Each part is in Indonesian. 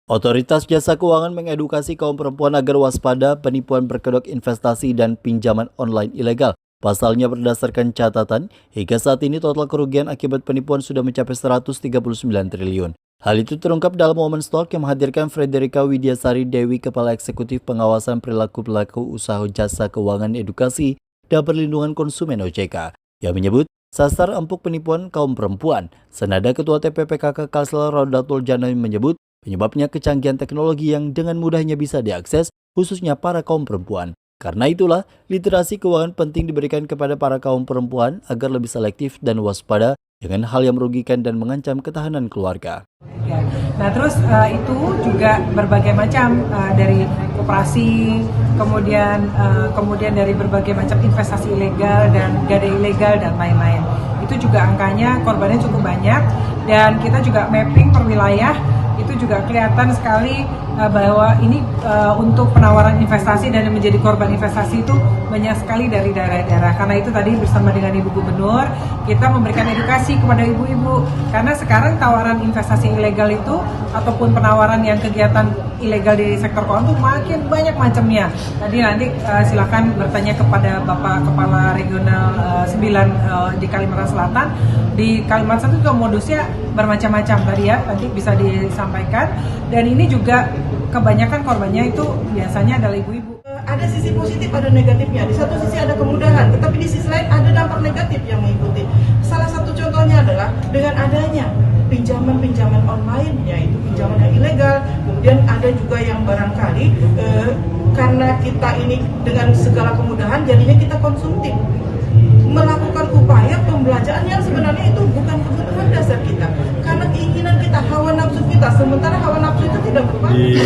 Otoritas Jasa Keuangan mengedukasi kaum perempuan agar waspada penipuan berkedok investasi dan pinjaman online ilegal. Pasalnya berdasarkan catatan, hingga saat ini total kerugian akibat penipuan sudah mencapai 139 triliun. Hal itu terungkap dalam Women's Talk yang menghadirkan Frederika Widyasari Dewi, Kepala Eksekutif Pengawasan Perilaku Pelaku Usaha Jasa Keuangan Edukasi dan Perlindungan Konsumen OJK, yang menyebut sasar empuk penipuan kaum perempuan. Senada Ketua TPPKK Kalsel Rodatul Janai menyebut penyebabnya kecanggihan teknologi yang dengan mudahnya bisa diakses khususnya para kaum perempuan. Karena itulah, literasi keuangan penting diberikan kepada para kaum perempuan agar lebih selektif dan waspada dengan hal yang merugikan dan mengancam ketahanan keluarga. Ya. Nah terus itu juga berbagai macam dari koperasi, kemudian dari berbagai macam investasi ilegal dan gadai ilegal dan lain-lain. Itu juga angkanya korbannya cukup banyak dan kita juga mapping per wilayah. Itu juga kelihatan sekali bahwa ini untuk penawaran investasi dan yang menjadi korban investasi itu banyak sekali dari daerah-daerah. Karena itu tadi bersama dengan Ibu Gubernur kita memberikan edukasi kepada ibu-ibu, karena sekarang tawaran investasi ilegal itu ataupun penawaran yang kegiatan ilegal di sektor keuangan itu makin banyak macamnya. Tadi nanti silakan bertanya kepada Bapak Kepala Regional 9 di Kalimantan Selatan. Di Kalimantan Selatan juga modusnya bermacam-macam tadi ya, nanti bisa disampaikan. Dan ini juga kebanyakan korbannya itu biasanya adalah ibu-ibu. Ada sisi positif, ada negatifnya. Di satu sisi ada kemudahan, tetapi di sisi lain ada dampak negatif yang mengikuti. Salah satu contohnya adalah dengan adanya pinjaman-pinjaman online, yaitu pinjaman yang ilegal. Kemudian ada juga yang barangkali karena kita ini dengan segala kemudahan, jadinya kita konsumtif, melakukan upaya pembelanjaan yang sebenarnya itu bukan kebutuhan dasar kita, karena keinginan kita, hawa nafsu kita, sementara hawa nafsu itu tidak berubah. Di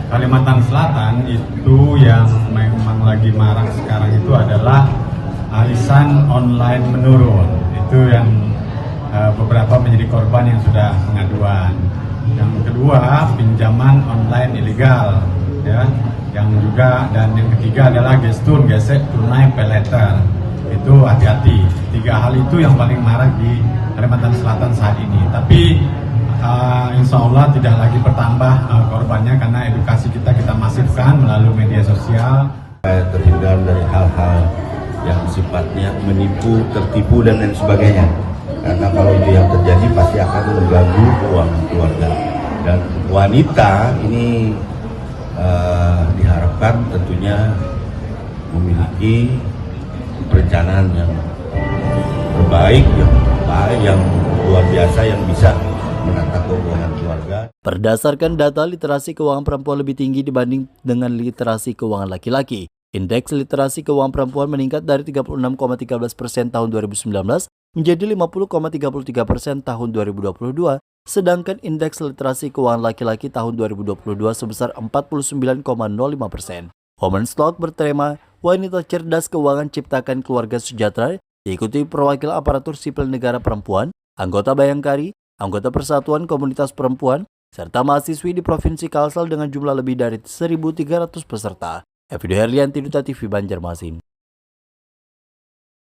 Kalimantan Selatan itu yang memang lagi marak sekarang itu adalah arisan online menurun. Itu yang beberapa menjadi korban yang sudah pengaduan. Yang kedua, pinjaman online ilegal, ya. Yang juga, dan yang ketiga adalah gestun, gesek tunai pay later. Itu hati-hati. 3 hal itu yang paling marak di Kalimantan Selatan saat ini. Tapi insya Allah tidak lagi bertambah korbannya karena edukasi kita masifkan melalui media sosial. Terhindar dari hal-hal yang sifatnya menipu, tertipu dan lain sebagainya. Karena kalau itu yang terjadi pasti akan mengganggu keuangan keluarga. Dan wanita ini diharapkan tentunya memiliki perencanaan yang terbaik, yang luar biasa, yang bisa menata keuangan keluarga. Berdasarkan data, literasi keuangan perempuan lebih tinggi dibanding dengan literasi keuangan laki-laki. Indeks literasi keuangan perempuan meningkat dari 36,13% tahun 2019 menjadi 50,33% tahun 2022, sedangkan indeks literasi keuangan laki-laki tahun 2022 sebesar 49,05%. Women's Talk bertema Wanita Cerdas Keuangan Ciptakan Keluarga Sejahtera diikuti perwakilan aparatur sipil negara perempuan, anggota Bayangkari, anggota Persatuan Komunitas Perempuan, serta mahasiswi di Provinsi Kalsel dengan jumlah lebih dari 1.300 peserta. Evido Herlianti, Duta TV Banjarmasin.